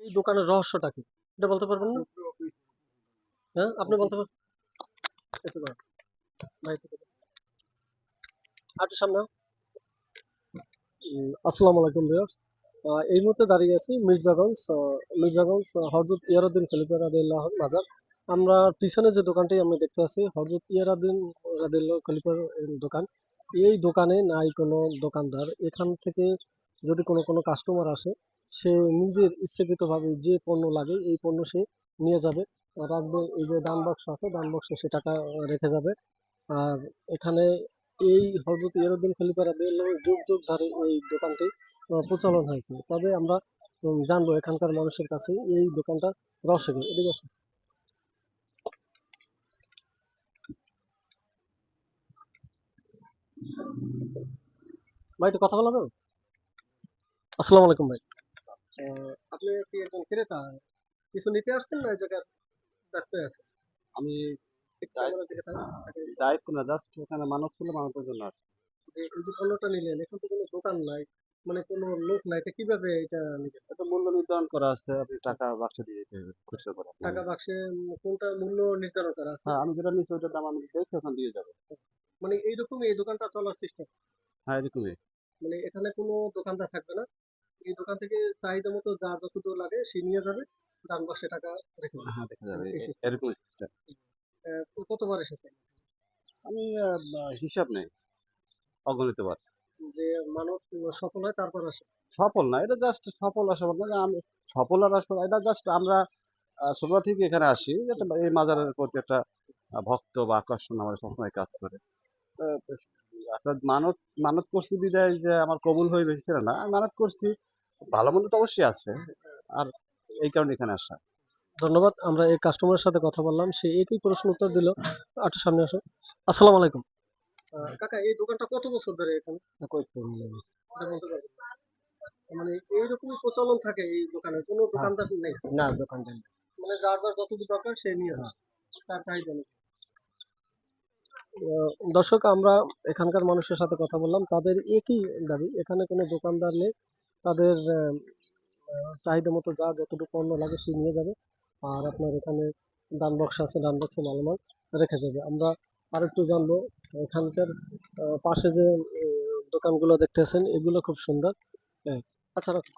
এই দোকানের রহস্যটা কি? এটা বলতে পারবেন না? হ্যাঁ, আপনি বলতে পারবেন? একটু দাঁড়ান, ভাই একটু দাঁড়ান। আরেকটু সামনে হও। আসসালামু আলাইকুম ভিউয়ার্স। এই মুহূর্তে দাঁড়িয়ে আছি মির্জাগঞ্জ হযরত ইয়ারউদ্দিন খলিফা রাদিয়াল্লাহু আনহু মাজার। আমরা পিছনে যে দোকানটি আমরা দেখতে পাচ্ছি হযরত ইয়ারউদ্দিন রাদিয়াল্লাহু খলিফার দোকান। এই দোকানে নাই কোনো দোকানদার। এখান থেকে যদি কোনো কাস্টমার আসে, সে নিজের ইচ্ছাকৃতভাবে যে পণ্য লাগে এই পণ্য সে নিয়ে যাবে। রাখবে এই যে দান বাক্স আছে, দান বক্সে সে টাকা রেখে যাবে। আর এখানে এই হযরত ইয়ারউদ্দিন খলিফা রাদিয়াল্লাহু যুগ ধরে এই দোকানটি প্রচলন হয়েছে। তবে আমরা জানবো এখানকার মানুষের কাছে এই দোকানটার রহস্য কি? এদিকে আসুন। ভাই একটু কথা বলা যাবে? আসসালামু আলাইকুম ভাই। আ আপনি কি একজন ক্রেতা? কিছু নিতে আসছেন না এই জায়গায় ব্যস্ত আছেন? আমি একটু দায়িত্ব ক্যামেরার দিকে তাকান। দায়িত্ব না, জাস্ট ওখানে মানব ছিল, মানবের জন্য আসছি। যে এই যে পণ্যটা নিলেন, এখান তো কোনো দোকান নাই, মানে কোনো লোক নাই। এটা কিভাবে এটা নিলেন? এটা মূল্য নির্ধারণ করা আছে, আপনি টাকা বাক্সে দিয়ে দিতে হবে খুচরো করে আপনার। টাকা বাক্সে কোনটা মূল্য নির্ধারণ করা আছে? হ্যাঁ, আমি যেটা নিচ্ছি ওইটার দাম আমি দেখে ওখানে দিয়ে যাবো। মানে এইরকমই এই দোকানটা চলার সিস্টেম। হ্যাঁ, এরকমই। মানে এখানে কোনো দোকানদার থাকবে না। এই দোকান থেকে চাহিদা মতো যার যতদূর লাগে সে নিয়ে যাবে, ডান পাশে টাকা রেখে দেবে। হ্যাঁ, দেখা যাবে এই সিস্টেম। এরকমই system। কতবার এসেছে? আমি হিসাব নেই, অগণিত বার। যে মানুষ সফল হয় তারপর আসে। সফল না, এটা জাস্ট সফল আসা বলতে না, আমি সফল আর আসফল এটা জাস্ট আমরা ছোটবেলা থেকে এখানে আসি, এটা এই মাজারের প্রতি একটা ভক্ত বা আকর্ষণ আমার সবসময় কাজ করে। তো অর্থাৎ মানত মানত করছি বিদায় যে আমার কবুল হয়ে বেশি সেটা না, আমি মানত করছি, ভালো মন্দ তো অবশ্যই আছে। আর এই কারণে এখানে আসা। ধন্যবাদ। আমরা এই কাস্টমারের সাথে কথা বললাম। সে একই প্রশ্ন উত্তর দিল। একটু সামনে আসো। আসসালামু আলাইকুম। কাকা এই দোকানটা কত বছর ধরে এখানে? কই করলেন? এটা বলতে পারবেন? মানে এইরকমই প্রচলন থাকে এই দোকানে। কোনো হ্যাঁ, দোকানদার নেই। না দোকানদার নেই। মানে যার যতটুকু দরকার সে নিয়ে যায়। তার চাহিদা নেই। দর্শক আমরা এখানকার মানুষের সাথে কথা বললাম। তাদের একই দাবি। এখানে কোনো দোকানদার নেই। তাদের চাহিদা মতো যা যতটুকু পণ্য লাগে সে নিয়ে যাবে। আর আপনার এখানে দান বক্স আছে, দান বক্সে মালামাল রেখে যাবে। আমরা আরেকটু জানবো এখানকার পাশে যে দোকানগুলো দেখতেছেন এগুলো খুব সুন্দর। হ্যাঁ, আচ্ছা রাখুন।